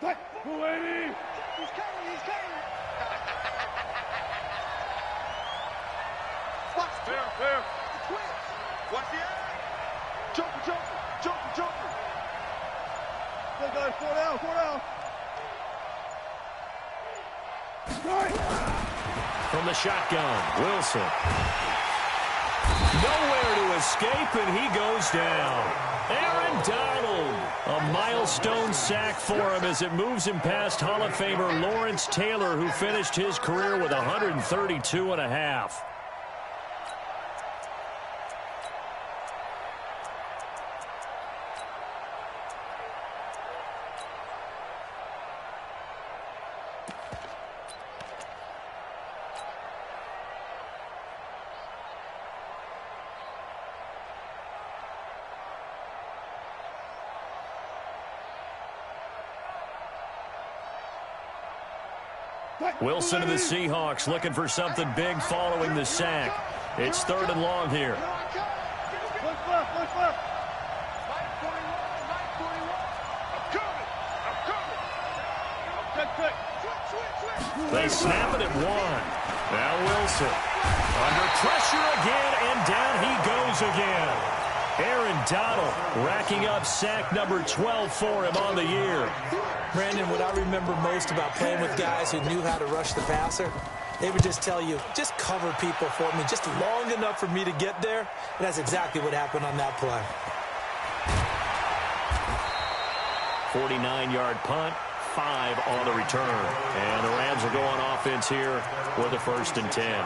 He's coming, he's coming. Watch, fair. The twins. Watch the eye. Joker. Go, guys, 4 down. From the shotgun, Wilson. Nowhere to escape, and he goes down. Aaron Donald, a milestone sack for him as it moves him past Hall of Famer Lawrence Taylor, who finished his career with 132 and a half. Wilson of the Seahawks looking for something big following the sack. It's 3rd and long here. Look left. They snap it at 1. Now Wilson. Under pressure again, and down he goes again. Aaron Donald racking up sack number 12 for him on the year. Brandon, what I remember most about playing with guys who knew how to rush the passer, they would just tell you, just cover people for me, just long enough for me to get there. And that's exactly what happened on that play. 49-yard punt, 5 on the return. And the Rams will go on offense here with a 1st and 10.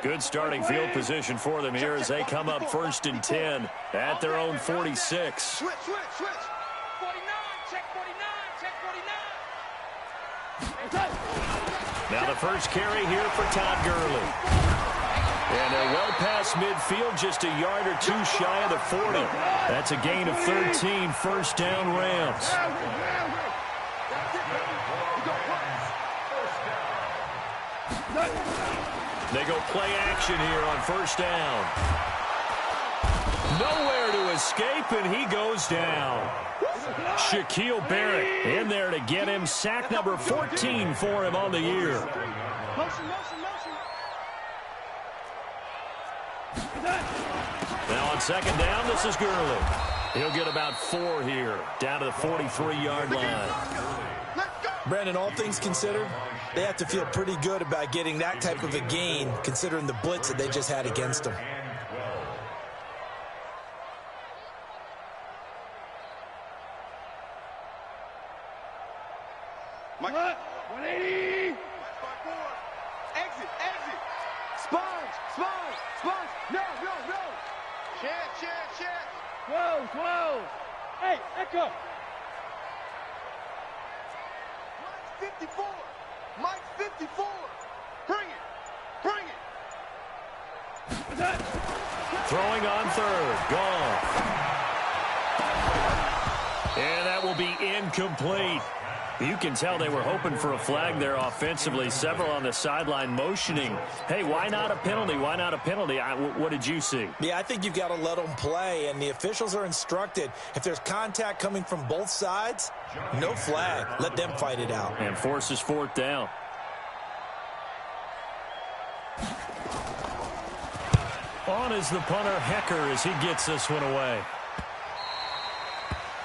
Good starting field position for them here as they come up 1st and 10 at their own 46. Switch. 49, check 49. Now the first carry here for Todd Gurley. And they're well past midfield, just a yard or 2 shy of the 40. That's a gain of 13, 1st down Rams. They go play action here on 1st down. Nowhere to escape, and he goes down. Shaquille Barrett in there to get him. Sack number 14 for him on the year. Motion. Now on 2nd down, this is Gurley. He'll get about 4 here, down to the 43-yard line. Brandon, all things considered, they have to feel pretty good about getting that type of a gain, considering the blitz that they just had against them. Mike. 180. Exit. Sponge. No. Check. 12. Hey, Echo. Mike's 54. Bring it. Throwing on 3rd. Gone. And that will be incomplete. You can tell they were hoping for a flag there offensively. Several on the sideline motioning. Hey, why not a penalty? What did you see? Yeah, I think you've got to let them play, and the officials are instructed. If there's contact coming from both sides, no flag. Let them fight it out. And forces 4th down. On is the punter, Hecker, as he gets this one away.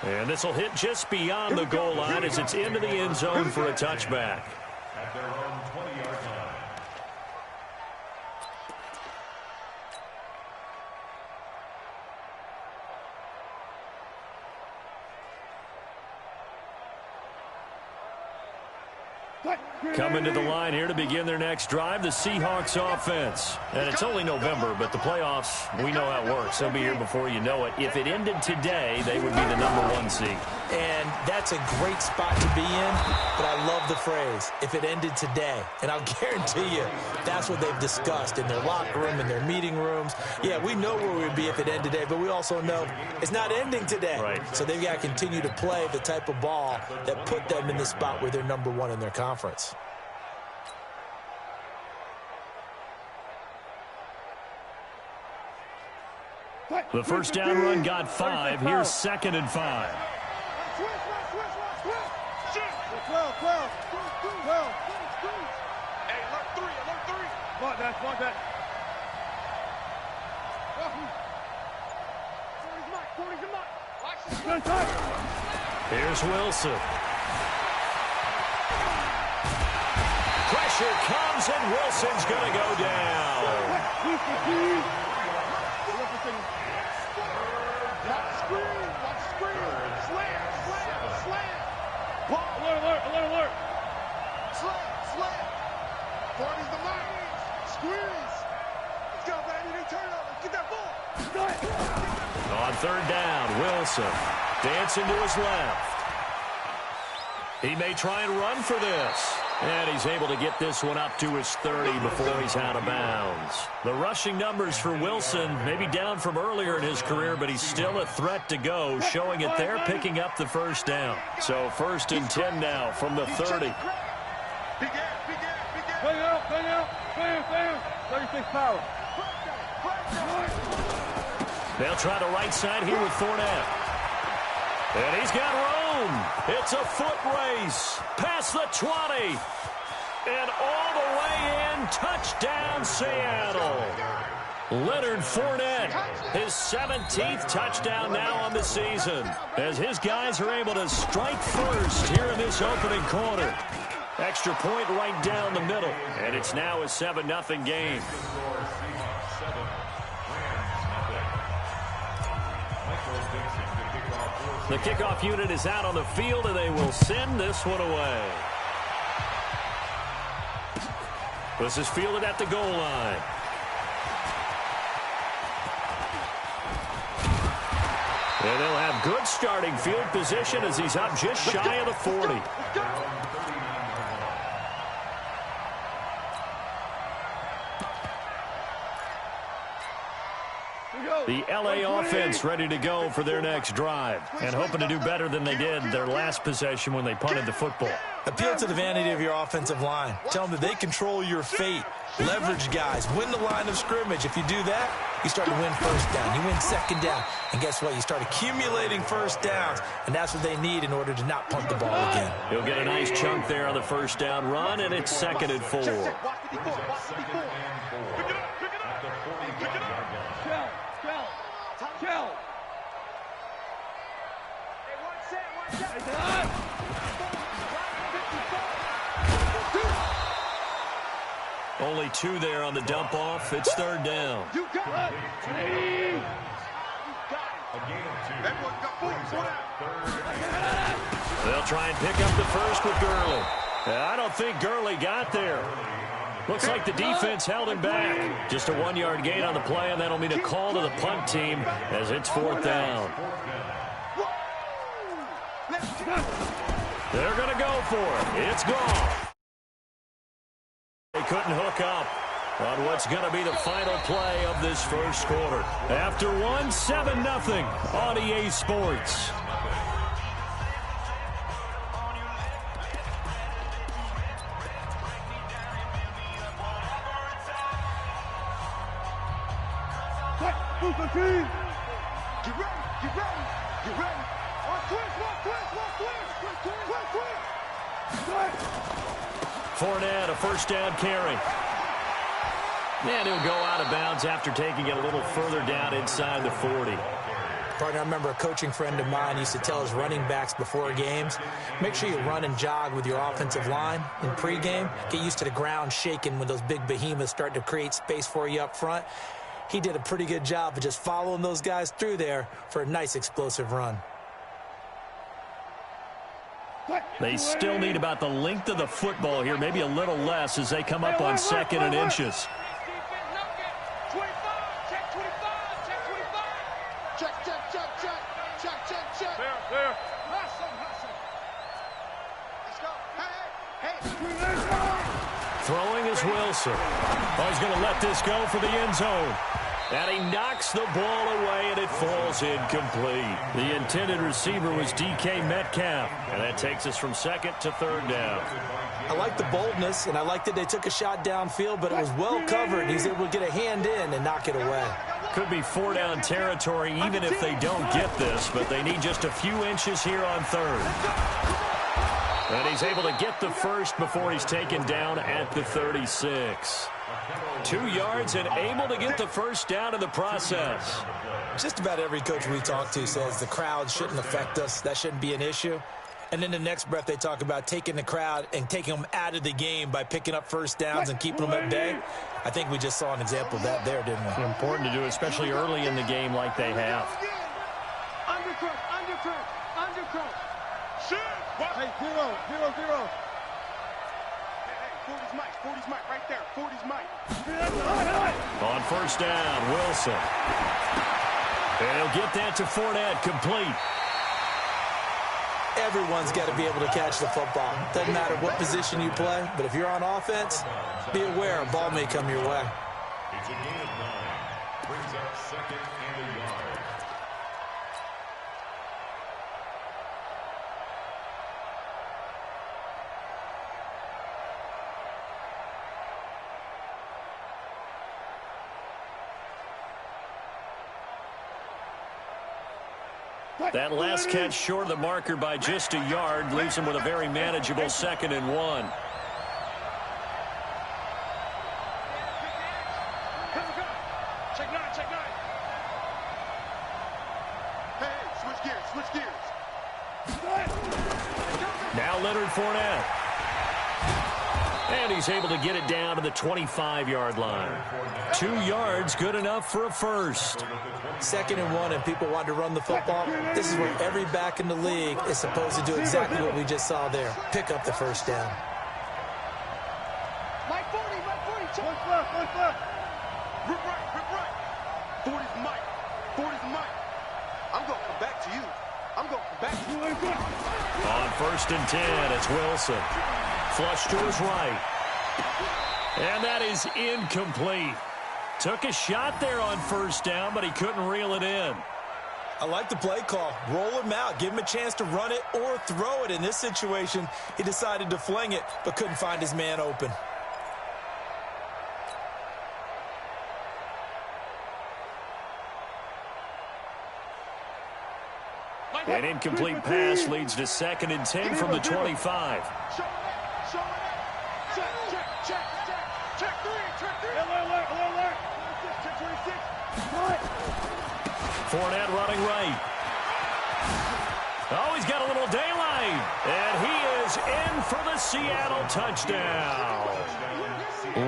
And this will hit just beyond the goal line as it's into the end zone for a touchback. At their own 20-yard line. Coming to the line here to begin their next drive, the Seahawks offense. And it's only November, but the playoffs, we know how it works. They'll be here before you know it. If it ended today, they would be the #1 seed. And that's a great spot to be in, but I love the phrase, if it ended today. And I'll guarantee you, that's what they've discussed in their locker room, in their meeting rooms. Yeah, we know where we'd be if it ended today, but we also know it's not ending today. Right. So they've got to continue to play the type of ball that put them in the spot where they're number one in their conference. The first down run got 5. Here's 2nd and 5. 12. Hey, alert 3. Block that. 40's the mark. Here's Wilson. Pressure comes, and Wilson's going to go down. Watch screen. Slam. Alert. Slam. 40's the mark. Squeeze. Let's go, baby. They turn over. Get that ball. On 3rd down, Wilson dancing to his left. He may try and run for this. And he's able to get this one up to his 30 before he's out of bounds. The rushing numbers for Wilson may be down from earlier in his career, but he's still a threat to go, showing it there, picking up the first down. So 1st and 10 now from the 30. Big out. 36 power. They'll try the right side here with Fournette. And he's got room. It's a foot race. Past the 20. And all the way in. Touchdown, Seattle. Leonard Fournette, his 17th touchdown now on the season, as his guys are able to strike first here in this opening quarter. Extra point right down the middle. And it's now a 7-0 game. The kickoff unit is out on the field, and they will send this one away. This is fielded at the goal line. And they'll have good starting field position as he's up just shy of the 40. The LA offense ready to go for their next drive and hoping to do better than they did their last possession when they punted the football. Appeal to the vanity of your offensive line. Tell them that they control your fate. Leverage guys. Win the line of scrimmage. If you do that, you start to win first down. You win 2nd down. And guess what? You start accumulating first downs. And that's what they need in order to not punt the ball again. He'll get a nice chunk there on the first down run, and it's 2nd and 4. Only 2 there on the dump off. It's 3rd down. You got it. They'll try and pick up the first with Gurley. I don't think Gurley got there. Looks like the defense held him back. Just a 1-yard gain on the play, and that'll mean a call to the punt team as it's 4th down. They're going to go for it. It's gone. They couldn't hook up on what's going to be the final play of this first quarter. After 7-0 on EA Sports. Get ready. On twist. Fournette, a first down carry. And he'll go out of bounds after taking it a little further down inside the 40. Partner, I remember a coaching friend of mine used to tell his running backs before games, make sure you run and jog with your offensive line in pregame. Get used to the ground shaking when those big behemoths start to create space for you up front. He did a pretty good job of just following those guys through there for a nice explosive run. They still need about the length of the football here, maybe a little less as they come up on 2nd and inches. Check. Throwing is Wilson. Oh, he's going to let this go for the end zone. And he knocks the ball away, and it falls incomplete. The intended receiver was DK Metcalf, and that takes us from second to third down. I like the boldness, and I like that they took a shot downfield, but it was well covered. He's able to get a hand in and knock it away. Could be four-down territory even if they don't get this, but they need just a few inches here on third. And he's able to get the first before he's taken down at the 36. 2 yards and able to get the first down in the process. Just about every coach we talk to says the crowd shouldn't affect us. That shouldn't be an issue. And in the next breath, they talk about taking the crowd and taking them out of the game by picking up first downs and keeping them at bay. I think we just saw an example of that there, didn't we? Important to do, especially early in the game like they have. Undercut. Shit. Hey, 0. Hey, 40's Mike right there. 40's Mike. On first down, Wilson. And he'll get that to Fournette, complete. Everyone's got to be able to catch the football. Doesn't matter what position you play, but if you're on offense, be aware a ball may come your way. It's a gain of 9. Brings up second and a yard. That last catch short of the marker by just a yard leaves him with a very manageable 2nd and 1. Check nine. Hey, switch gears. Now Leonard Fournette. And he's able to get it down to the 25-yard line. 2 yards, good enough for a first. 2nd and 1, and people want to run the football. This is where every back in the league is supposed to do exactly what we just saw there. Pick up the first down. Mike 40. Look left. Rip right. 40's Mike. I'm going to come back to you. On first and 10, it's Wilson. Flush to his right. And that is incomplete. Took a shot there on first down, but he couldn't reel it in. I like the play call. Roll him out. Give him a chance to run it or throw it. In this situation, he decided to fling it, but couldn't find his man open. An incomplete pass leads to 2nd and 10 from the 25. Check 3. Alert. Check 26. Fournette running right. Oh, he's got a little daylight. And he is in for the Seattle touchdown.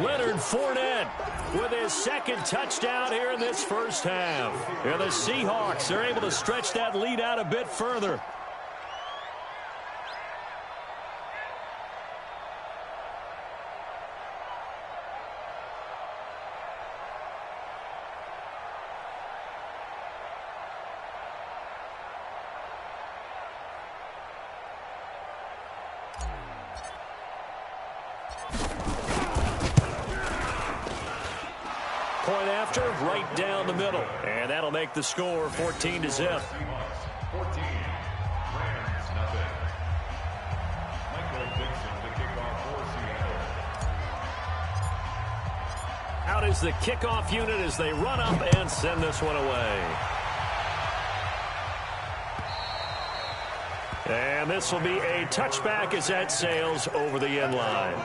Leonard Fournette with his 2nd touchdown here in this first half. And the Seahawks are able to stretch that lead out a bit further. Point after, right down the middle. And that'll make the score 14-0. 14. Rams, nothing. Michael Dixon, the kickoff for Seattle. Out is the kickoff unit as they run up and send this one away. And this will be a touchback as that sails over the end line.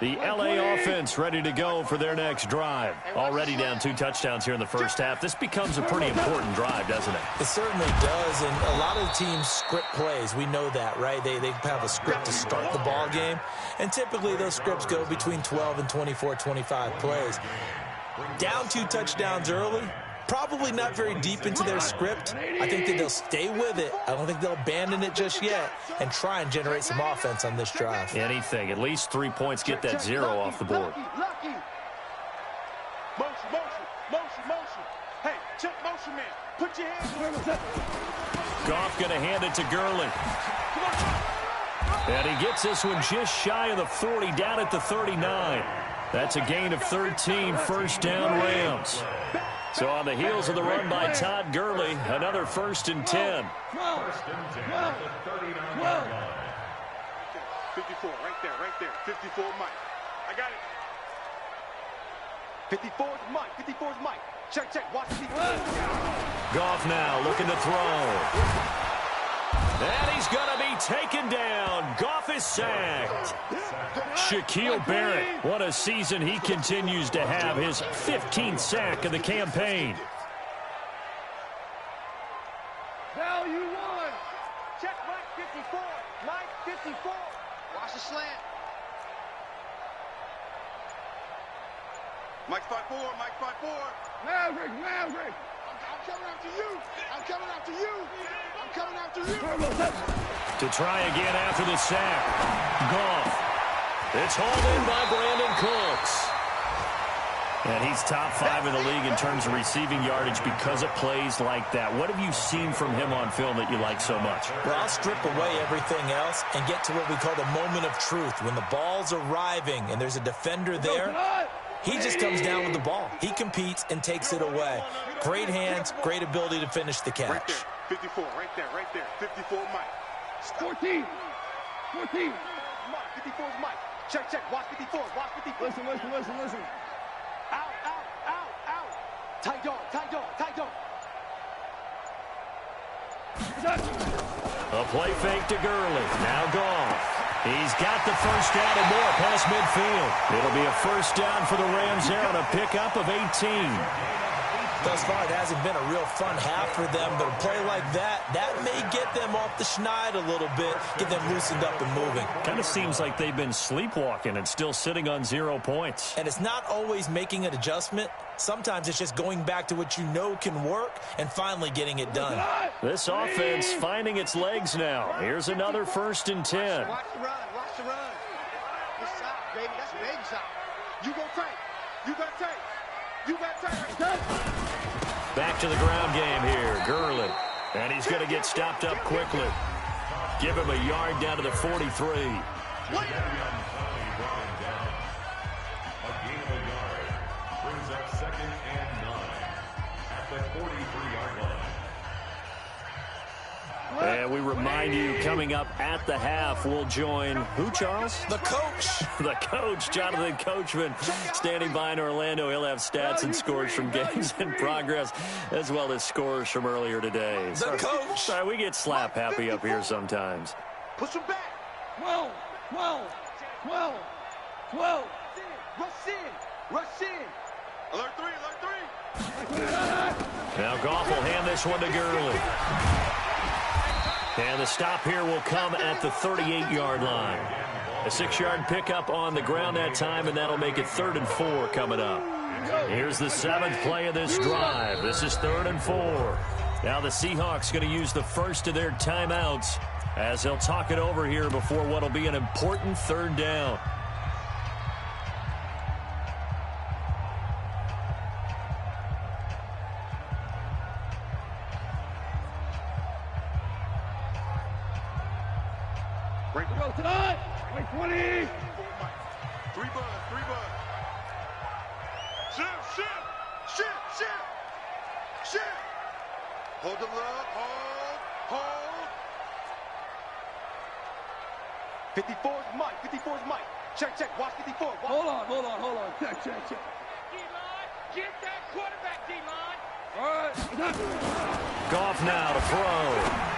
The LA offense ready to go for their next drive. Already down 2 touchdowns here in the first half. This becomes a pretty important drive, doesn't it? It certainly does, and a lot of the teams script plays. We know that, right? They have a script to start the ball game, and typically those scripts go between 12 and 24, 25 plays. Down 2 touchdowns early, probably not very deep into their script. I think that they'll stay with it. I don't think they'll abandon it just yet and try and generate some offense on this drive. Anything. At least 3 points. Get that 0 off the board. Motion. Hey, check motion man. Put your hands where it's at. Goff going to hand it to Gurley. And he gets this one just shy of the 40, down at the 39. That's a gain of 13, first down Rams. So on the heels of the run by Todd Gurley, another 1st and 10. 54, right there. 54, Mike. I got it. 54's Mike. 54's Mike. Check. Watch me. Goff now looking to throw. And he's going to be taken down. Goff is sacked. Shaquille Barrett, what a season he continues to have. His 15th sack of the campaign. Now you won. Check Mike 54. Mike 54. Watch the slant. Mike 5-4. Mike 5-4. Maverick. I'm coming after you. I'm coming after you. To try again after the sack. Goff. It's hauled in by Brandon Cooks. And he's top 5 in the league in terms of receiving yardage because of plays like that. What have you seen from him on film that you like so much? Well, I'll strip away everything else and get to what we call the moment of truth. When the ball's arriving and there's a defender there, he just comes down with the ball. He competes and takes it away. Great hands, great ability to finish the catch. Right there. 54, right there. 54, Mike. 14. Mike, 54's Mike. Check. Watch 54. Listen. Out. Tight dog. A play fake to Gurley. Now Goff. He's got the first down and more past midfield. It'll be a first down for the Rams there on a pickup of 18. Thus far, it hasn't been a real fun half for them, but a play like that may get them off the schneid a little bit, get them loosened up and moving. Kind of seems like they've been sleepwalking and still sitting on 0 points. And it's not always making an adjustment. Sometimes it's just going back to what you know can work and finally getting it done. This offense finding its legs now. Here's another 1st and 10. Watch the run. This side, baby. That's baby side. You got tape. Back to the ground game here. Gurley. And he's going to get stopped up quickly. Give him a yard down to the 43. A gain of a yard brings up 2nd and 9 at the 43-yard line. And we remind you, coming up at the half, we'll join who, Charles? The coach. The coach, Jonathan Coachman, standing by in Orlando. He'll have stats and scores from games in progress, as well as scores from earlier today. The coach. Sorry, we get slap happy up here sometimes. Push him back. 12. Rush in. Alert 3. Now Goff will hand this one to Gurley. And the stop here will come at the 38-yard line. A 6-yard pickup on the ground that time, and that'll make it 3rd and 4 coming up. Here's the 7th play of this drive. This is 3rd and 4. Now the Seahawks going to use the first of their timeouts as they'll talk it over here before what will be an important 3rd down. Tonight, 20. 3 bud. Shift. Hold the love. Hold. 54's Mike. Check. Watch 54. Hold on. Check. D-line, get that quarterback, D-line. All right. Goff now to throw.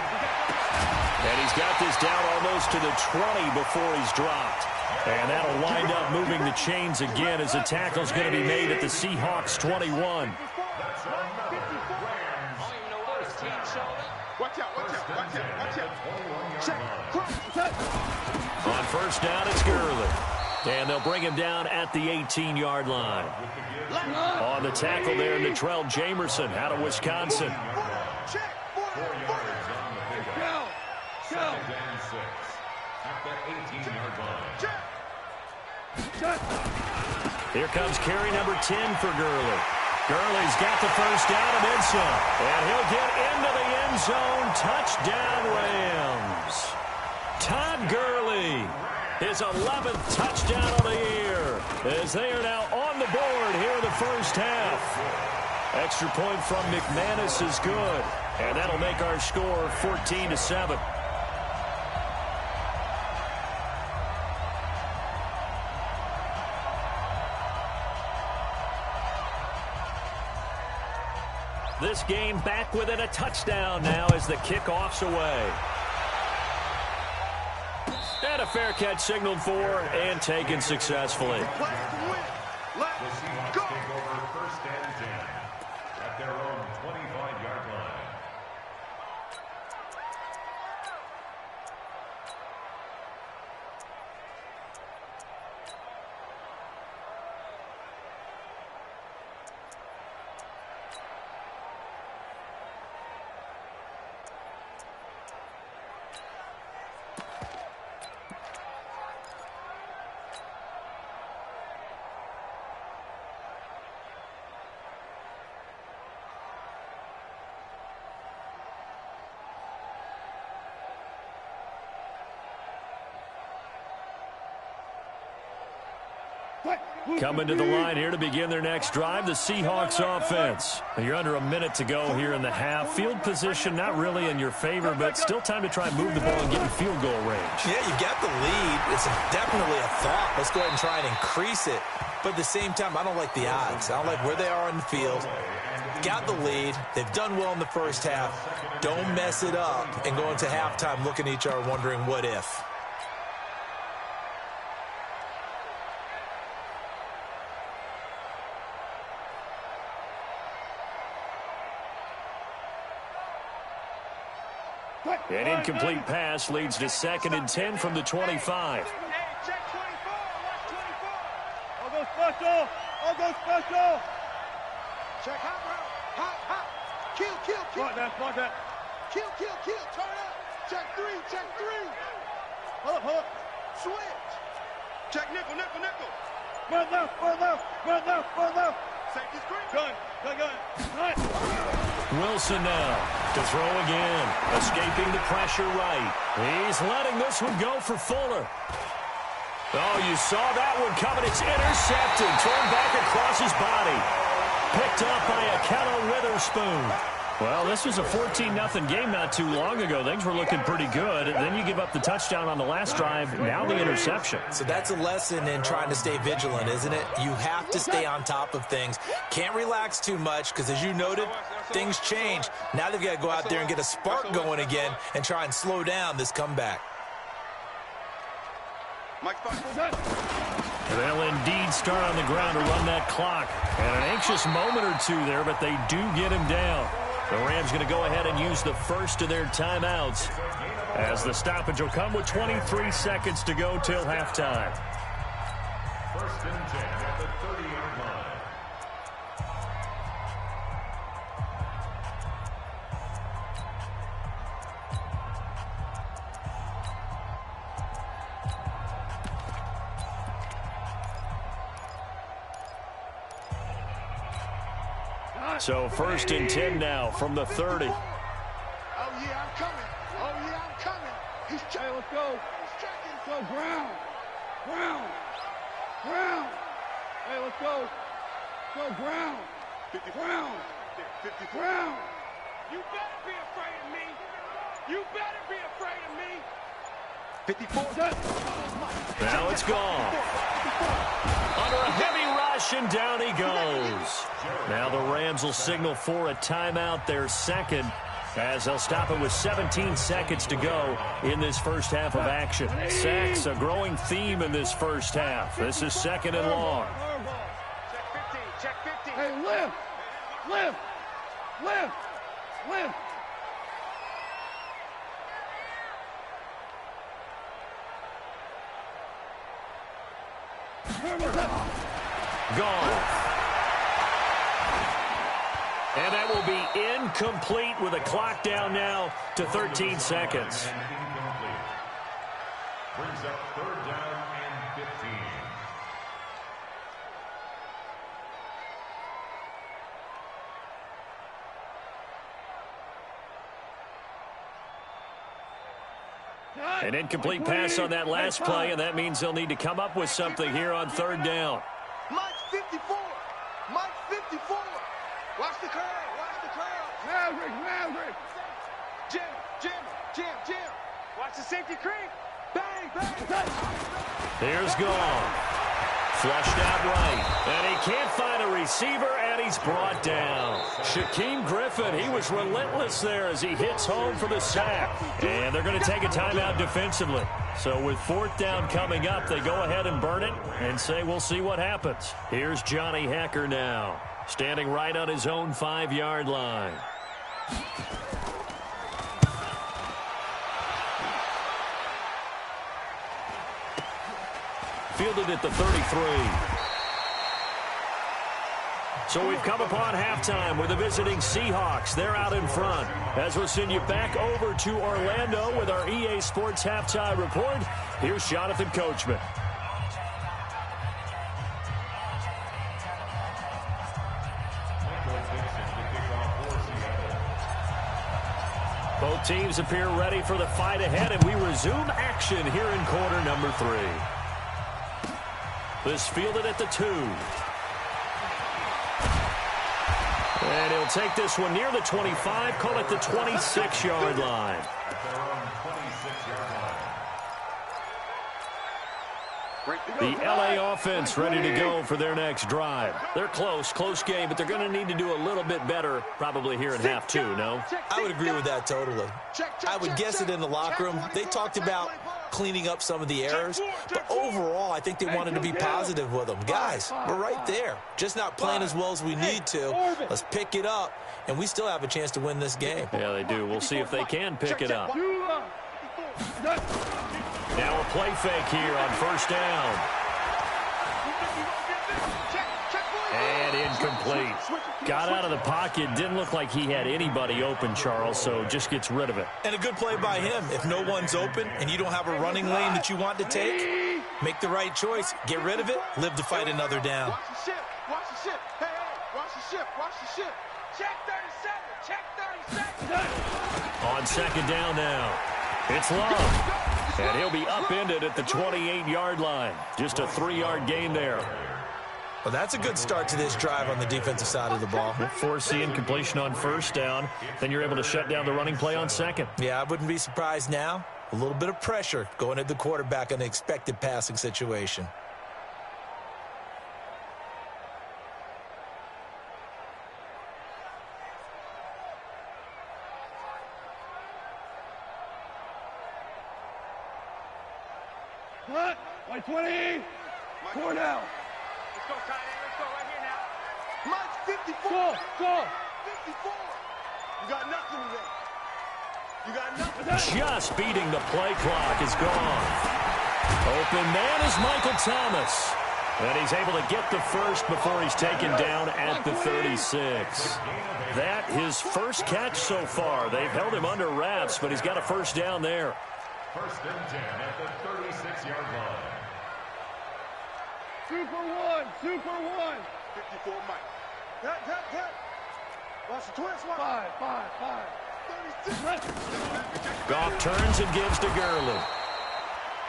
And he's got this down almost to the 20 before he's dropped. And that'll wind up moving the chains again as the tackle's going to be made at the Seahawks 21. Watch out. Check. On first down, it's Gurley. And they'll bring him down at the 18-yard line. On the tackle there, Natrell Jamerson out of Wisconsin. 4 yards on the pickup. 2nd and 6 at the 18-yard line. Here comes carry number 10 for Gurley. Gurley's got the first down and then some. And he'll get into the end end zone. Touchdown, Rams. Todd Gurley, his 11th touchdown of the year, as they are now on the board here in the first half. Extra point from McManus is good, and that'll make our score 14-7. This game back within a touchdown now as the kickoff's away. And a fair catch signaled for and taken successfully. The Seahawks take over first and 10 at their own 25-yard line. Coming to the line here to begin their next drive, the Seahawks offense. You're under a minute to go here in the half. Field position not really in your favor, but still time to try and move the ball and get in field goal range. Yeah, you got the lead. It's definitely a thought. Let's go ahead and try and increase it. But at the same time, I don't like the odds. I don't like where they are on the field. Got the lead. They've done well in the first half. Don't mess it up and go into halftime looking at each other wondering what if. An incomplete pass leads to 2nd and 10 from the 25. Check 24. Watch 24. I'll go special. I'll go special. Check hot route. Hot. Kill. Smart that. Kill. Turn up. Check 3. Hold up. Switch. Check nickel. Run left. Safety screen. Gun. Wilson now to throw again. Escaping the pressure right. He's letting this one go for Fuller. Oh, you saw that one coming. It's intercepted. Thrown back across his body. Picked up by Akello Witherspoon. Well, this was a 14-0 game not too long ago. Things were looking pretty good. Then you give up the touchdown on the last drive. Now the interception. So that's a lesson in trying to stay vigilant, isn't it? You have to stay on top of things. Can't relax too much because, as you noted, things change. Now they've got to go out there and get a spark going again and try and slow down this comeback. They'll indeed start on the ground to run that clock. And an anxious moment or two there, but they do get him down. The Rams going to go ahead and use the first of their timeouts, as the stoppage will come with 23 seconds to go till halftime. First and 10 at the 30-yard line. So first and 10 now from the 30. Oh, yeah, I'm coming. He's checking. Let's go. He's checking. Go, Brown. Hey, let's go. Go, Brown. 50. Brown. You better be afraid of me. 54. Now it's gone. Under a heavy rush, and down he goes. Now the Rams will signal for a timeout, their second, as they'll stop it with 17 seconds to go in this first half of action. Sacks, a growing theme in this first half. This is 2nd and long. Check 50. Hey, lift. Gone. And that will be incomplete with a clock down now to 13 seconds. Brings up 3rd down and 15. An incomplete pass on that last play, and that means they'll need to come up with something here on third down. Mike 54. Mike 54. Watch the crowd. Watch the crowd. Maverick. Jam. Watch the safety creep. Bang. Here's gone. Flushed out right. And he can't find a receiver, and he's brought down. Shaquem Griffin, he was relentless there as he hits home for the sack. And they're going to take a timeout defensively. So with fourth down coming up, they go ahead and burn it and say we'll see what happens. Here's Johnny Hecker now, standing right on his own 5-yard line. Fielded at the 33. So we've come upon halftime with the visiting Seahawks. They're out in front. As we'll send you back over to Orlando with our EA Sports Halftime Report, here's Jonathan Coachman. Both teams appear ready for the fight ahead, and we resume action here in quarter number 3. This fielded at the 2. And he'll take this one near the 25, call it the 26-yard line. The LA offense ready to go for their next drive. They're close game, but they're going to need to do a little bit better probably here in half 2, no? I would agree with that totally. I would guess it in the locker room. They talked about cleaning up some of the errors, but overall, I think they wanted to be positive with them. Guys, we're right there. Just not playing as well as we need to. Let's pick it up, and we still have a chance to win this game. Yeah, they do. We'll see if they can pick it up. Now a play fake here on first down. And incomplete. Got out of the pocket. Didn't look like he had anybody open, Charles, so just gets rid of it. And a good play by him. If no one's open and you don't have a running lane that you want to take, make the right choice. Get rid of it. Live to fight another down. Watch the ship. Watch the ship. Hey, watch the ship. Watch the ship. Check 37. Check 37. On second down now. It's Love. And he'll be upended at the 28-yard line. Just a 3-yard gain there. Well, that's a good start to this drive on the defensive side of the ball. Force the incompletion on first down. Then you're able to shut down the running play on second. Yeah, I wouldn't be surprised now. A little bit of pressure going at the quarterback in an expected passing situation. What? 20. 4 down. Let's go, tight end. Let's go right here now. Mike 54. Go. 54. You got nothing today. You got nothing. Just beating the play clock is gone. Open man is Michael Thomas. And he's able to get the first before he's taken down at the 36. That his first catch so far. They've held him under wraps, but he's got a first down there. First and 10 at the 36-yard line. Super one. 54 Mike. Hit. Watch the twins. 5. 36. Goff turns and gives to Gurley.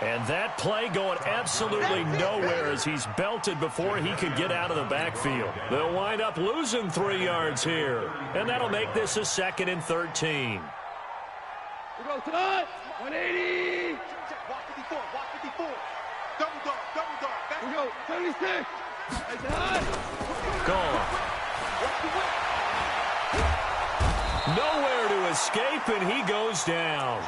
And that play going absolutely nowhere as he's belted before he could get out of the backfield. They'll wind up losing 3 yards here. And that'll make this a 2nd and 13. We go tonight. 180. Walk 54. Double dog. Back we go. 76. Gone. Nowhere to escape, and he goes down.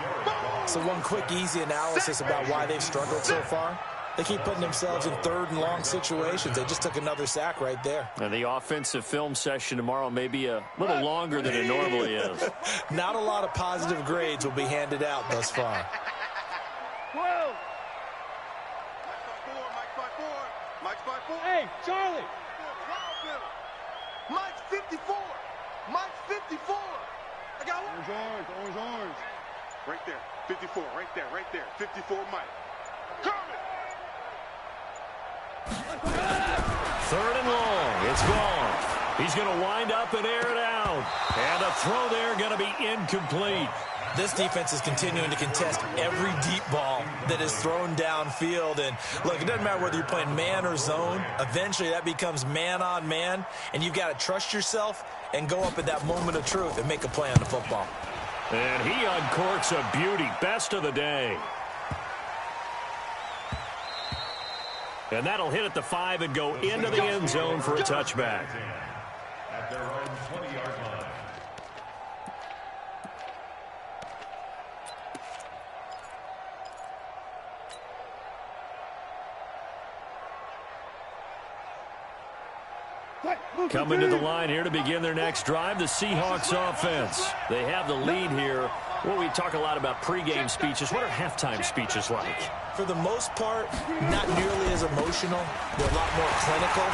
So one quick, easy analysis about why they've struggled so far. They keep putting themselves in 3rd and long situations. They just took another sack right there. And the offensive film session tomorrow may be a little longer than it normally is. Not a lot of positive grades will be handed out thus far. 12. Mike's 5-4. Hey, Charlie. Mike's 54. I got one. Orange. Right there. 54. Right there. 54 Mike. Coming. 3rd and long. It's gone. He's going to wind up and air it out. And a throw there going to be incomplete. This defense is continuing to contest every deep ball that is thrown downfield. And, look, it doesn't matter whether you're playing man or zone. Eventually, that becomes man on man. And you've got to trust yourself and go up at that moment of truth and make a play on the football. And he uncorks a beauty. Best of the day. And that'll hit at the 5 and go into the end zone for a touchback. At their own 20-yard line. Coming to the line here to begin their next drive, the Seahawks offense. They have the lead here. Well, we talk a lot about pregame speeches. What are halftime speeches like? For the most part, not nearly as emotional. They're a lot more clinical.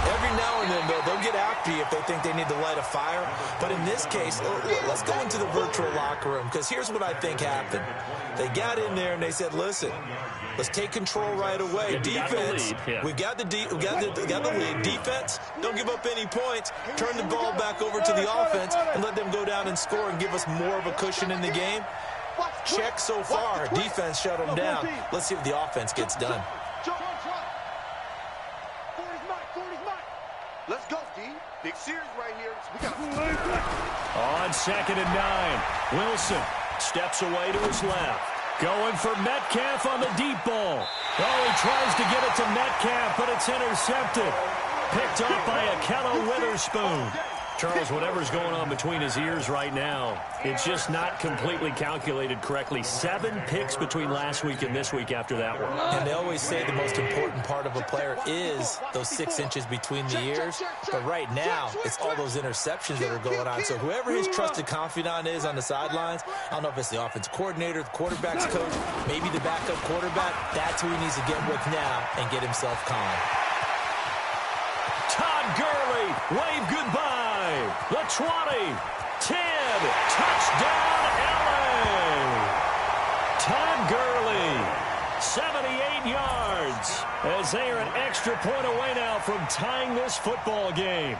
Every now and then, they'll get after you if they think they need to light a fire. But in this case, let's go into the virtual locker room, because here's what I think happened. They got in there and they said, listen, let's take control right away. Defense, we got the lead. Defense, don't give up any points. Turn the ball back over to the offense and let them go down and score and give us more of a cushion in the game. Check so far. Defense shut them down. Let's see if the offense gets done. Let's go, D. Big series right here. We got on 2nd and 9. Wilson steps away to his left. Going for Metcalf on the deep ball. Oh, he tries to get it to Metcalf, but it's intercepted. Picked up by Akello Witherspoon. Charles, whatever's going on between his ears right now, it's just not completely calculated correctly. 7 picks between last week and this week after that one. And they always say the most important part of a player is those 6 inches between the ears. But right now, it's all those interceptions that are going on. So whoever his trusted confidant is on the sidelines, I don't know if it's the offensive coordinator, the quarterback's coach, maybe the backup quarterback, that's who he needs to get with now and get himself calm. Todd Gurley, wave goodbye. The 20, 10, touchdown LA. Todd Gurley, 78 yards, as they are an extra point away now from tying this football game.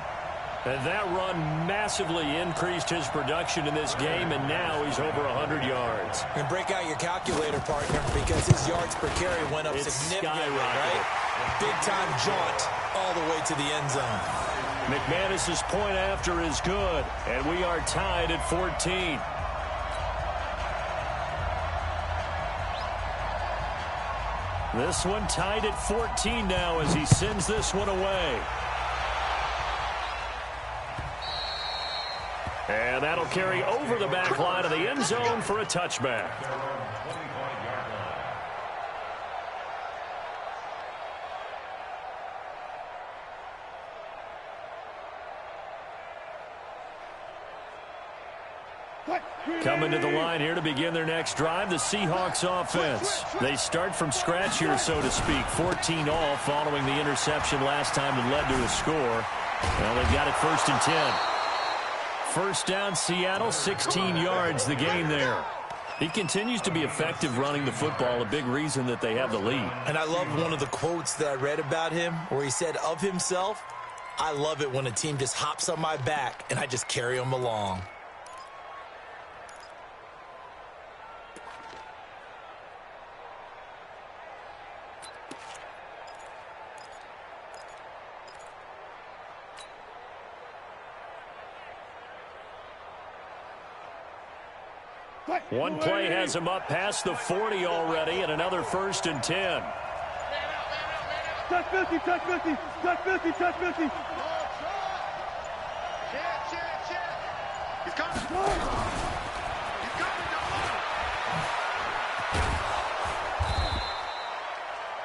And that run massively increased his production in this game, and now he's over 100 yards. And break out your calculator, partner, because his yards per carry went up significantly, right? Big-time jaunt all the way to the end zone. McManus's point after is good, and we are tied at 14. This one tied at 14 now as he sends this one away. And that'll carry over the back line of the end zone for a touchback. Coming to the line here to begin their next drive, the Seahawks offense. They start from scratch here, so to speak. 14 all following the interception last time that led to a score. Well, they've got it 1st and 10. First down, Seattle, 16 yards the gain there. He continues to be effective running the football, a big reason that they have the lead. And I love one of the quotes that I read about him where he said of himself, I love it when a team just hops on my back and I just carry them along. One play has him up past the 40 already, and another 1st and 10. Touch 50, touch 50, touch 50, touch 50. He's coming. He's coming.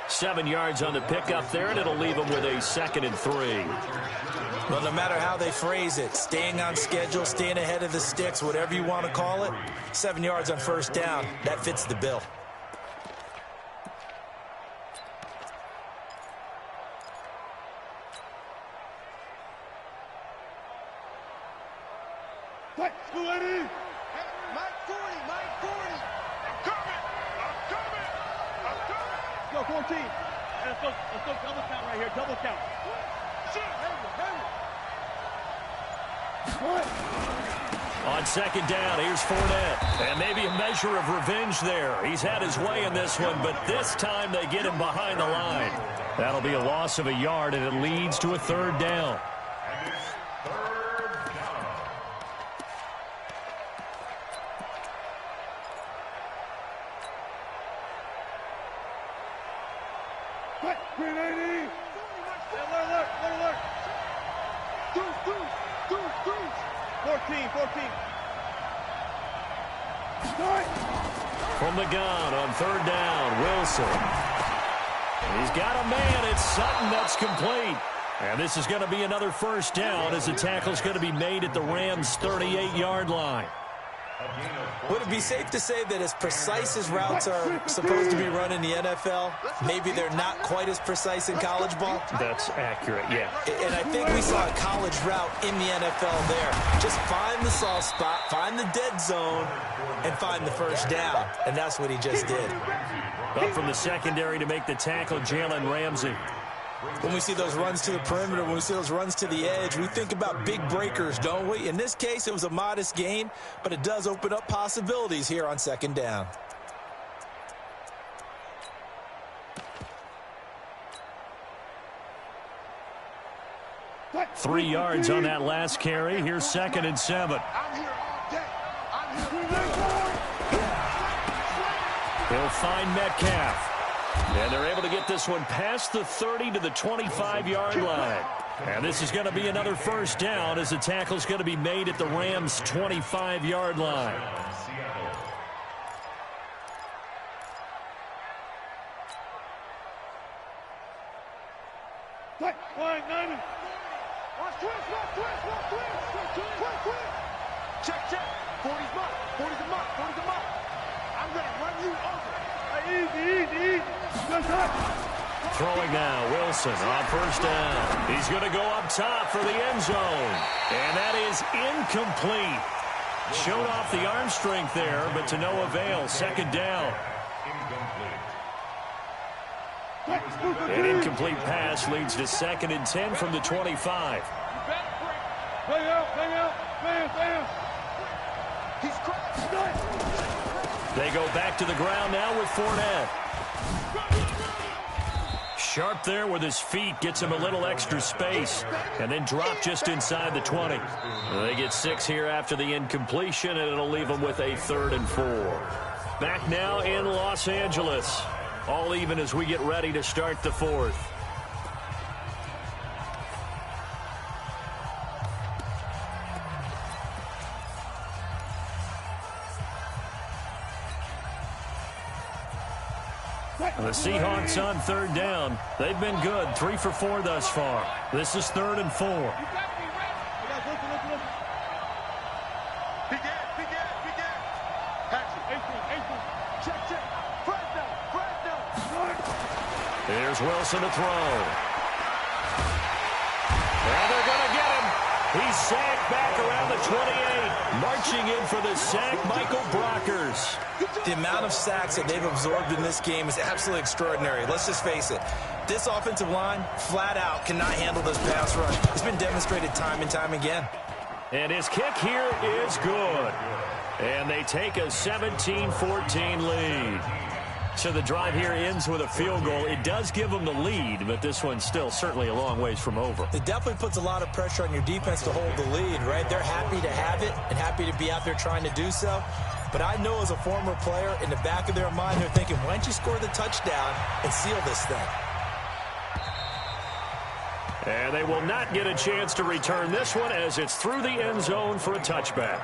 7 yards on the pickup there, and it'll leave him with a 2nd and 3. Well, no matter how they phrase it, staying on schedule, staying ahead of the sticks, whatever you want to call it, 7 yards on 1st down, that fits the bill. Mike 40, Mike 40. I'm coming. Let's go 14. Let's go double count right here, double count. On second down, here's Fournette. And maybe a measure of revenge there. He's had his way in this one, but this time they get him behind the line. That'll be a loss of a yard, and it leads to a third down. From the gun on third down, Wilson. He's got a man. It's Sutton that's complete. And this is going to be another first down as the tackle's going to be made at the Rams' 38-yard line. Would it be safe to say that as precise as routes are supposed to be run in the NFL, maybe they're not quite as precise in college ball? That's accurate, yeah. And I think we saw a college route in the NFL there. Just find the soft spot, find the dead zone, and find the first down. And that's what he just did. Up from the secondary to make the tackle, Jalen Ramsey. When we see those runs to the perimeter, when we see those runs to the edge, we think about big breakers, don't we? In this case, it was a modest gain, but it does open up possibilities here on second down. Three yards on that last carry. Here's 2nd and 7. He'll find Metcalf. And they're able to get this one past the 30 to the 25-yard line. And this is going to be another first down as the tackle's going to be made at the Rams' 25-yard line. Check. 40's mark. 40's the mark. 40's the mark. I'm going to run you over. Easy. Throwing now, Wilson on first down. He's going to go up top for the end zone. And that is incomplete. Showed off the arm strength there, but to no avail. Second down. An incomplete pass leads to 2nd and 10 from the 25. Hang out. Man. They go back to the ground now with Fournette. Sharp there with his feet, gets him a little extra space, and then drop just inside the 20. They get 6 here after the incompletion, and it'll leave them with a 3rd and 4. Back now in Los Angeles. All even as we get ready to start the 4th. The Seahawks on third down. They've been good, 3 for 4 thus far. This is 3rd and 4. Here's Wilson to throw. And they're going to get him. He's sacked back around the 28. Marching in for the sack, Michael Brockers. The amount of sacks that they've absorbed in this game is absolutely extraordinary. Let's just face it. This offensive line, flat out, cannot handle this pass rush. It's been demonstrated time and time again. And his kick here is good. And they take a 17-14 lead. So the drive here ends with a field goal. It does give them the lead, but this one's still certainly a long ways from over. It definitely puts a lot of pressure on your defense to hold the lead, right? They're happy to have it and happy to be out there trying to do so. But I know as a former player, in the back of their mind, they're thinking, why don't you score the touchdown and seal this thing? And they will not get a chance to return this one as it's through the end zone for a touchback.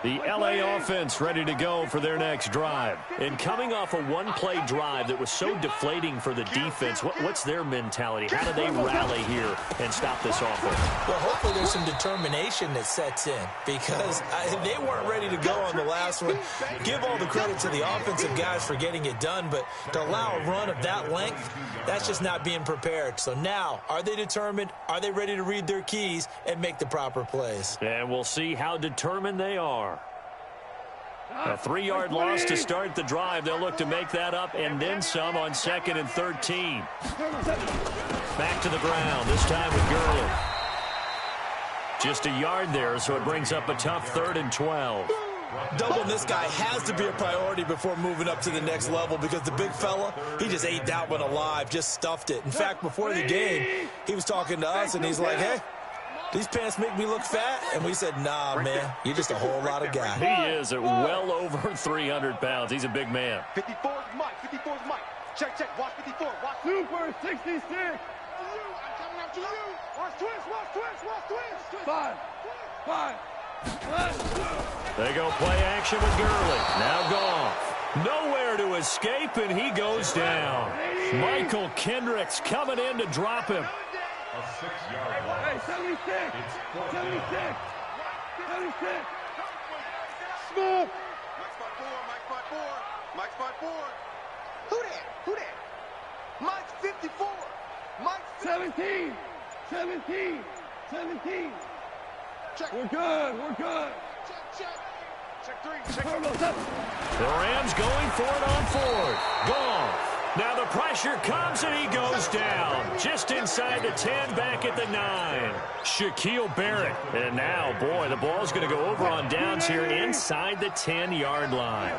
The LA offense ready to go for their next drive. And coming off a one-play drive that was so deflating for the defense, what's their mentality? How do they rally here and stop this offense? Well, hopefully there's some determination that sets in because they weren't ready to go on the last one. Give all the credit to the offensive guys for getting it done, but to allow a run of that length, that's just not being prepared. So now, are they determined? Are they ready to read their keys and make the proper plays? And we'll see how determined they are. A 3-yard loss to start the drive. They'll look to make that up and then some on 2nd and 13. Back to the ground, this time with Gurley. Just a yard there, so it brings up a tough 3rd and 12. Doubling this guy has to be a priority before moving up to the next level because the big fella, he just ate that one alive, just stuffed it. In fact, before the game, he was talking to us, and he's like, hey, these pants make me look fat. And we said, nah, man, you're just a whole lot of guy. He is at well over 300 pounds. He's a big man. 54's Mike. 54's Mike. Check, check. Watch 54. Watch Super 66. I'm coming up to you. Watch twist. Watch twist. Watch twist. 5. 5. They go play action with Gurley. Now Goff. Nowhere to escape, and he goes down. Michael Kendricks coming in to drop him. A 6-yard loss. Hey, 76. It's 4th down. 76. 76. Smooth. Mike spot 4. Mike spot 4. Mike spot 4. Who that? Who that? Mike's 54. Mike's 17. 17. 17. Check. We're good. We're good. Check, check. Check 3. Check. The Rams going for it on 4th. Goff. Now the pressure comes and he goes down. Just inside the 10, back at the 9. Shaquille Barrett. And now, boy, the ball's going to go over on downs here inside the 10-yard line.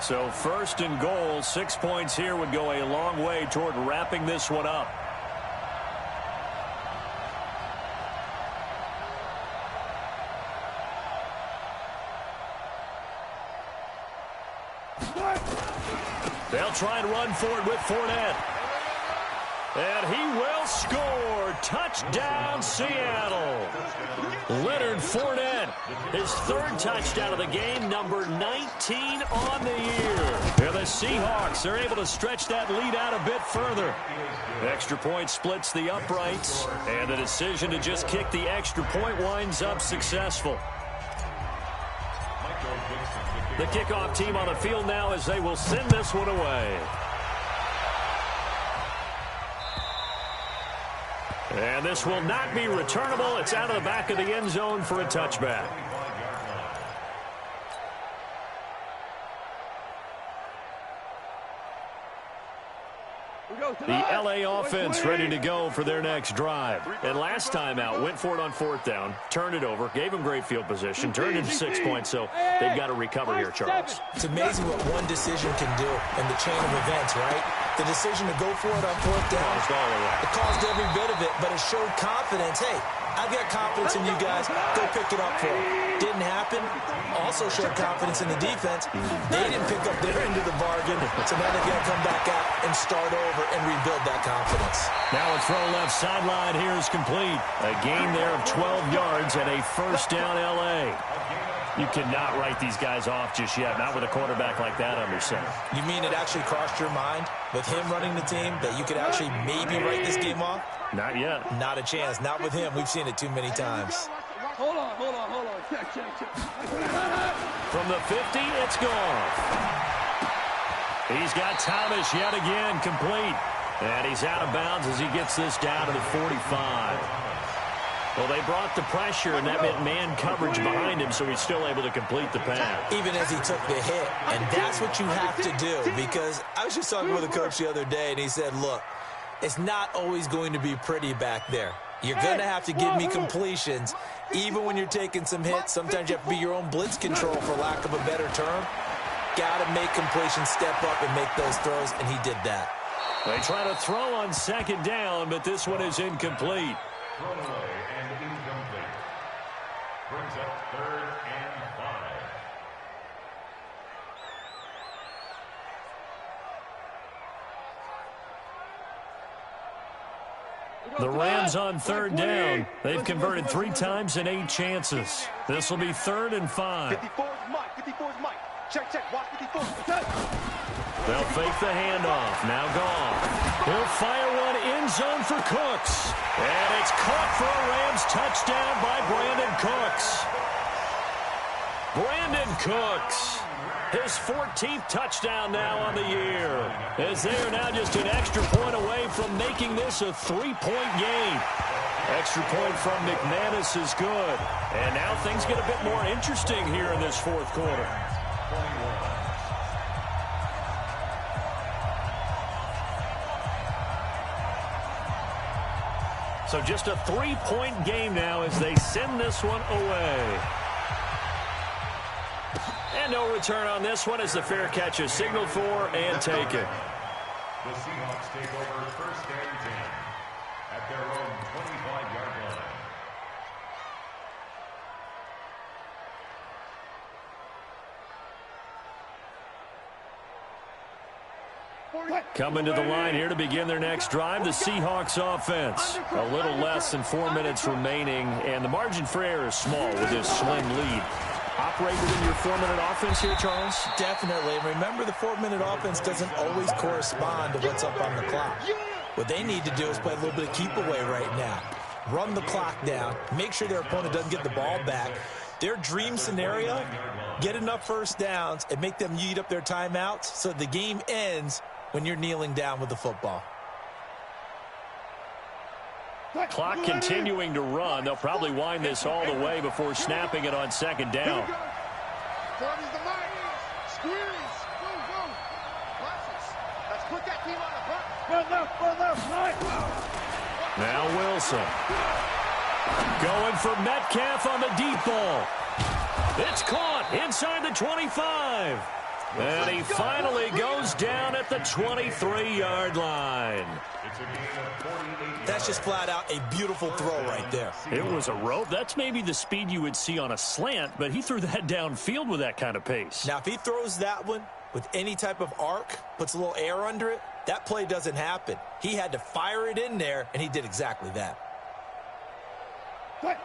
So 1st and goal, 6 points here would go a long way toward wrapping this one up. They'll try and run for it with Fournette. And he will score. Touchdown, Seattle. Leonard Fournette, his 3rd touchdown of the game, number 19 on the year. And the Seahawks are able to stretch that lead out a bit further. Extra point splits the uprights, and the decision to just kick the extra point winds up successful. The kickoff team on the field now as they will send this one away. And this will not be returnable. It's out of the back of the end zone for a touchback. The LA offense ready to go for their next drive. And last time out, went for it on 4th down, turned it over, gave them great field position, turned into 6 points, so they've got to recover here, Charles. It's amazing what one decision can do in the chain of events, right? The decision to go for it on 4th down, it caused every bit of it, but it showed confidence. Hey, I've got confidence in you guys. Go pick it up for them. Didn't happen. Also showed confidence in the defense. They didn't pick up their end of the bargain, so now they've got to come back out and start over and rebuild that confidence. Now a throw left sideline here is complete. A gain there of 12 yards and a 1st down L.A. You cannot write these guys off just yet, not with a quarterback like that under center. You mean it actually crossed your mind with him running the team that you could actually maybe write this game off? Not yet. Not a chance. Not with him. We've seen it too many times. Hold on. Check. From the 50, it's gone. He's got Thomas yet again complete. And he's out of bounds as he gets this down to the 45. Well, they brought the pressure, and that meant man coverage behind him, so he's still able to complete the pass. Even as he took the hit. And that's what you have to do, because I was just talking with a coach the other day, and he said, look, it's not always going to be pretty back there. You're going to have to give me completions. Even when you're taking some hits, sometimes you have to be your own blitz control, for lack of a better term. Got to make completions, step up, and make those throws, and he did that. They try to throw on 2nd down, but this one is incomplete. Thrown away and incomplete. Brings up 3rd and 5. The Rams on 3rd down. They've converted 3 times and 8 chances. This will be 3rd and 5. 54's Mike. Check. Watch 54. They'll fake the handoff. Now Goff. He'll fire one end zone for Cooks. And it's caught for a Rams touchdown by Brandon Cooks. Brandon Cooks. His 14th touchdown now on the year. As they are now just an extra point away from making this a 3-point game. Extra point from McManus is good. And now things get a bit more interesting here in this 4th quarter. So just a 3-point game now as they send this one away. And no return on this one as the fair catch is signaled for and taken. The Seahawks take over first and 10 at their own 25-yard line. Coming to the line here to begin their next drive, the Seahawks offense. A little less than 4 minutes remaining, and the margin for error is small with this slim lead. Operate within your 4-minute offense here, Charles? Definitely. And remember, the 4-minute offense doesn't always correspond to what's up on the clock. What they need to do is play a little bit of keep away right now. Run the clock down. Make sure their opponent doesn't get the ball back. Their dream scenario, get enough first downs and make them eat up their timeouts so the game ends when you're kneeling down with the football. Clock continuing to run. They'll probably wind this all the way before snapping it on second down. Now Wilson. Going for Metcalf on the deep ball. It's caught inside the 25. And he finally goes down at the 23-yard line. That's just flat out a beautiful throw right there. It was a rope. That's maybe the speed you would see on a slant, but he threw that downfield with that kind of pace. Now, if he throws that one with any type of arc, puts a little air under it, that play doesn't happen. He had to fire it in there, and he did exactly that.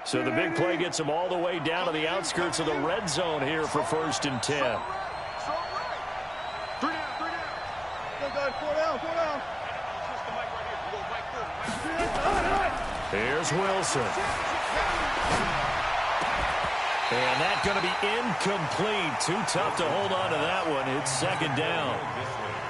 So the big play gets him all the way down to the outskirts of the red zone here for 1st and 10. Here's Wilson. And that's going to be incomplete. Too tough to hold on to that one. It's second down.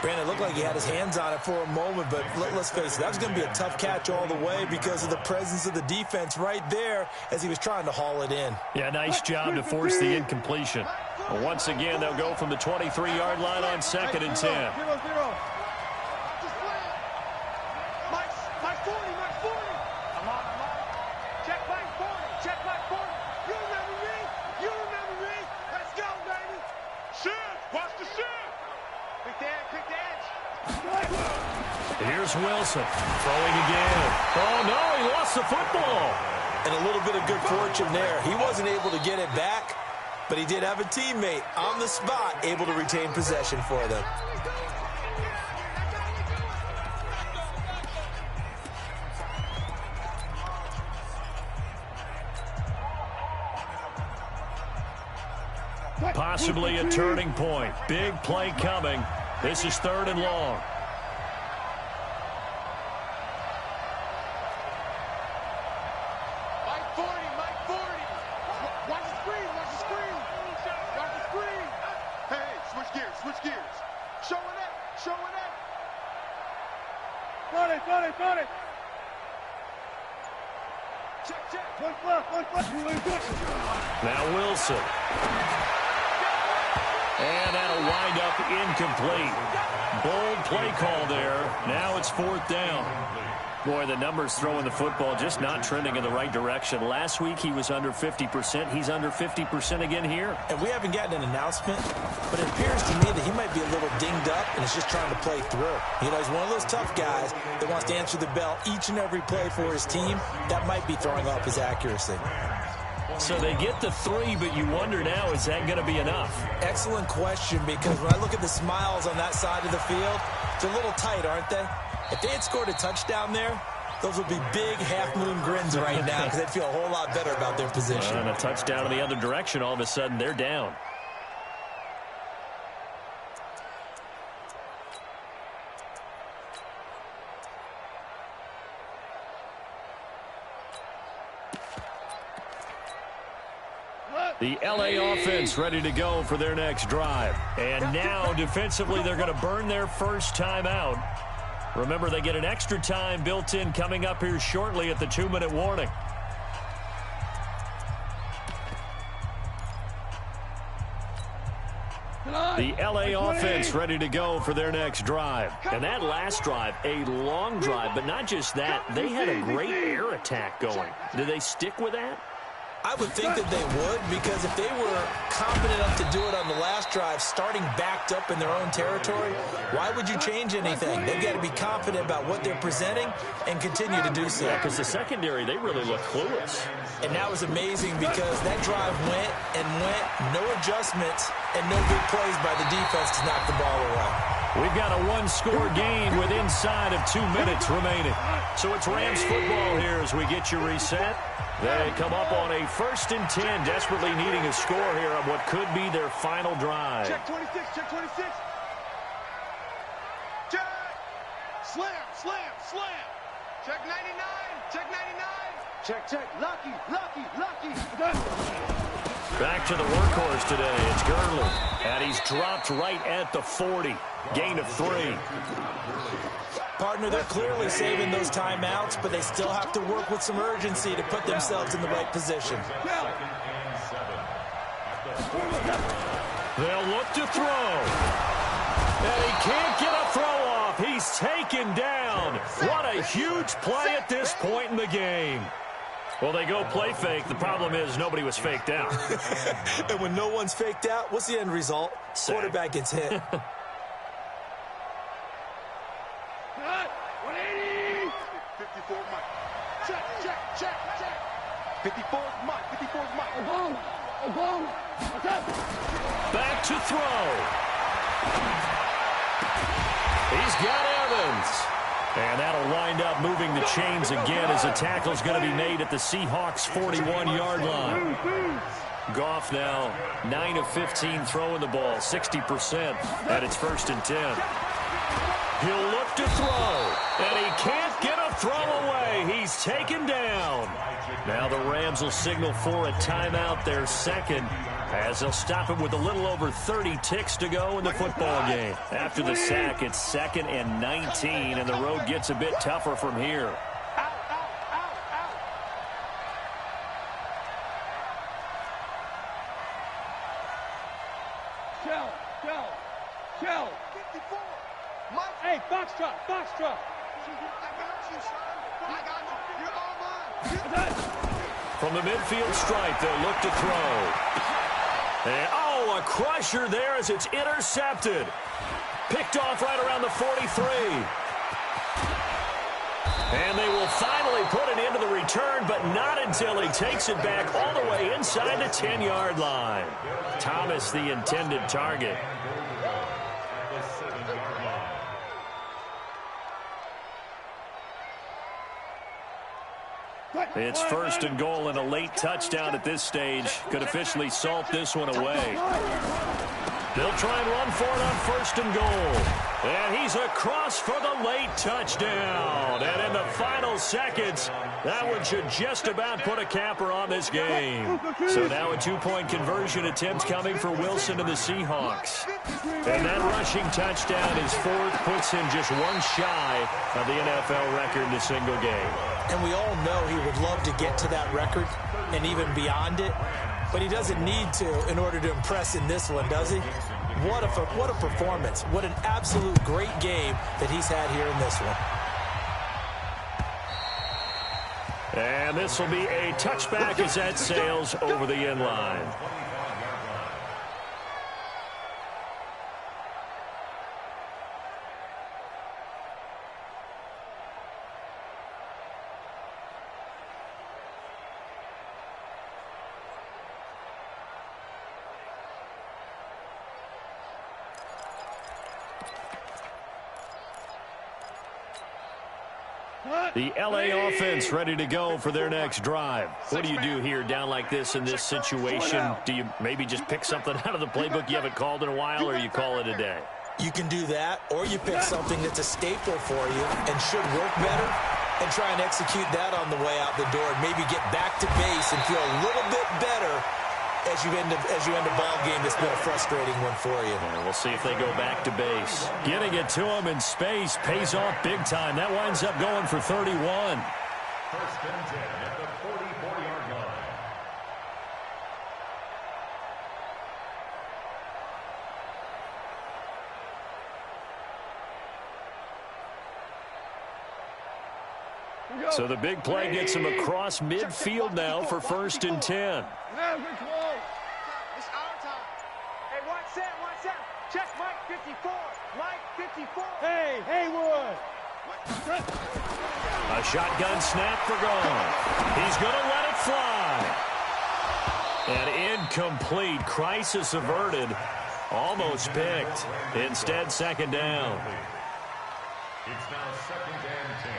Brandon, it looked like he had his hands on it for a moment, but let's face it, that was going to be a tough catch all the way because of the presence of the defense right there as he was trying to haul it in. Yeah, nice job to force the incompletion. Well, once again, they'll go from the 23-yard line on 2nd and 10. Here's Wilson throwing again. Oh, no, he lost the football. And a little bit of good fortune there. He wasn't able to get it back, but he did have a teammate on the spot able to retain possession for them. Possibly a turning point. Big play coming. This is 3rd and long. Now Wilson. And that'll wind up incomplete. Bold play call there. Now it's 4th down. Boy, the numbers throwing the football just not trending in the right direction. Last week he was under 50%. He's under 50% again here. And we haven't gotten an announcement, but it appears to me that he might be a little dinged up and is just trying to play through. You know, he's one of those tough guys that wants to answer the bell each and every play for his team. That might be throwing off his accuracy. So they get the 3, but you wonder now, is that going to be enough? Excellent question, because when I look at the smiles on that side of the field, they're a little tight, aren't they? If they had scored a touchdown there, those would be big half-moon grins right now because they'd feel a whole lot better about their position. And a touchdown in the other direction, all of a sudden they're down. The LA offense ready to go for their next drive. And now, defensively, they're going to burn their first time out. Remember, they get an extra time built in coming up here shortly at the 2-minute warning. The LA offense ready to go for their next drive. And that last drive, a long drive, but not just that. They had a great air attack going. Did they stick with that? I would think that they would, because if they were confident enough to do it on the last drive, starting backed up in their own territory, why would you change anything? They've got to be confident about what they're presenting and continue to do so. Yeah, because the secondary, they really look clueless. And that was amazing because that drive went and went, no adjustments, and no big plays by the defense to knock the ball away. We've got a one-score game with inside of 2 minutes remaining. So it's Rams football here as we get you reset. They come up on a 1st and 10, desperately needing a score here on what could be their final drive. Check 26, check 26. Check. Slam, slam, slam. Check 99, check 99. Check. Lucky. Back to the workhorse today. It's Gurley. And he's dropped right at the 40. Gain of 3. Partner, they're clearly saving those timeouts, but they still have to work with some urgency to put themselves in the right position. They'll look to throw. And he can't get a throw off. He's taken down. What a huge play at this point in the game. Well, they go play fake. The problem is nobody was faked out. And when no one's faked out, what's the end result? Sack. Quarterback gets hit. 54 Mike. Check. 54's Mike. Back to throw. He's got Evans. And that'll wind up moving the chains again as the tackle's going to be made at the Seahawks' 41-yard line. Goff now 9 of 15 throwing the ball, 60% at its 1st and 10. He'll look to throw, and he can't get a throw away. He's taken down. Now the Rams will signal for a timeout, their second, as they'll stop it with a little over 30 ticks to go in the football game. After the sack, it's 2nd and 19, and the road gets a bit tougher from here. Shell. 54. Mike. Hey, box truck. I got you, son. I got you. You're all mine. From the midfield stripe, they'll look to throw. And, a crusher there as it's intercepted. Picked off right around the 43. And they will finally put an end to the return, but not until he takes it back all the way inside the 10-yard line. Thomas, the intended target. It's 1st and goal, and a late touchdown at this stage could officially salt this one away. They'll try and run for it on 1st and goal. And he's across for the late touchdown. And in the final seconds, that one should just about put a capper on this game. So now a 2-point conversion attempt coming for Wilson and the Seahawks. And that rushing touchdown is 4th, puts him just one shy of the NFL record in a single game. And we all know he would love to get to that record and even beyond it. But he doesn't need to in order to impress in this one, does he? What a performance. What an absolute great game that he's had here in this one. And this will be a touchback as that sails over the end line. The LA offense ready to go for their next drive. What do you do here down like this in this situation? Do you maybe just pick something out of the playbook you haven't called in a while, or you call it a day? You can do that, or you pick something that's a staple for you and should work better and try and execute that on the way out the door and maybe get back to base and feel a little bit better as you end a ball game that's been a frustrating one for you. Yeah, we'll see if they go back to base. Getting it to him in space pays off big time. That winds up going for 31. 1st and 10 at the 44-yard line. So the big play gets him across midfield now for 1st and 10. It's our time. Hey, watch Sam. Check Mike 54. Mike 54. Hey, Haywood. A shotgun snap for gone. He's going to let it fly. An incomplete. Crisis averted. Almost picked. Instead, 2nd down. It's now 2nd and 10.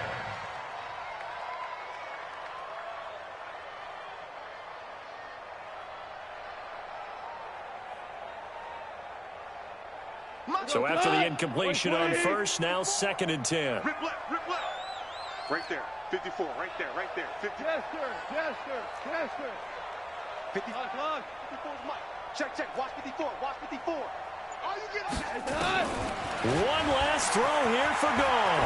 So after the incompletion on 1st, now 2nd and 10. Rip left. Right there. 54. Right there. 50. Chester. 50. 54 is Mike. Check. Watch 54. Oh, you get it. One last throw here for goal.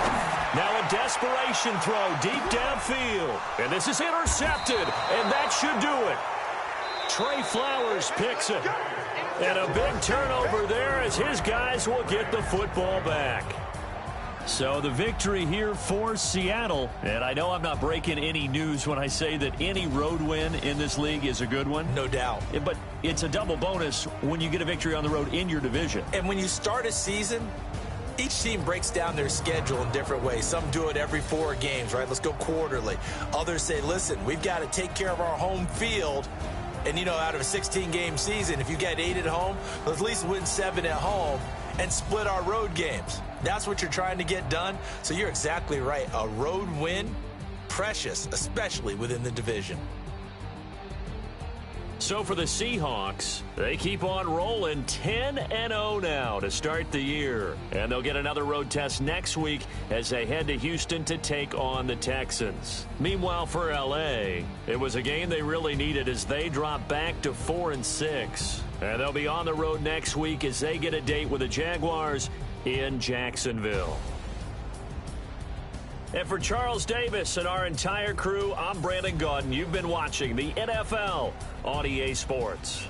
Now a desperation throw deep downfield. And this is intercepted. And that should do it. Trey Flowers picks it. And a big turnover there as his guys will get the football back. So the victory here for Seattle. And I know I'm not breaking any news when I say that any road win in this league is a good one. No doubt. But it's a double bonus when you get a victory on the road in your division. And when you start a season, each team breaks down their schedule in different ways. Some do it every 4 games, right? Let's go quarterly. Others say, listen, we've got to take care of our home field. And, out of a 16-game season, if you get 8 at home, let's at least win 7 at home and split our road games. That's what you're trying to get done. So you're exactly right. A road win, precious, especially within the division. So for the Seahawks, they keep on rolling 10-0 now to start the year. And they'll get another road test next week as they head to Houston to take on the Texans. Meanwhile, for L.A., it was a game they really needed as they drop back to 4-6. And they'll be on the road next week as they get a date with the Jaguars in Jacksonville. And for Charles Davis and our entire crew, I'm Brandon Gaudin. You've been watching the NFL on EA Sports.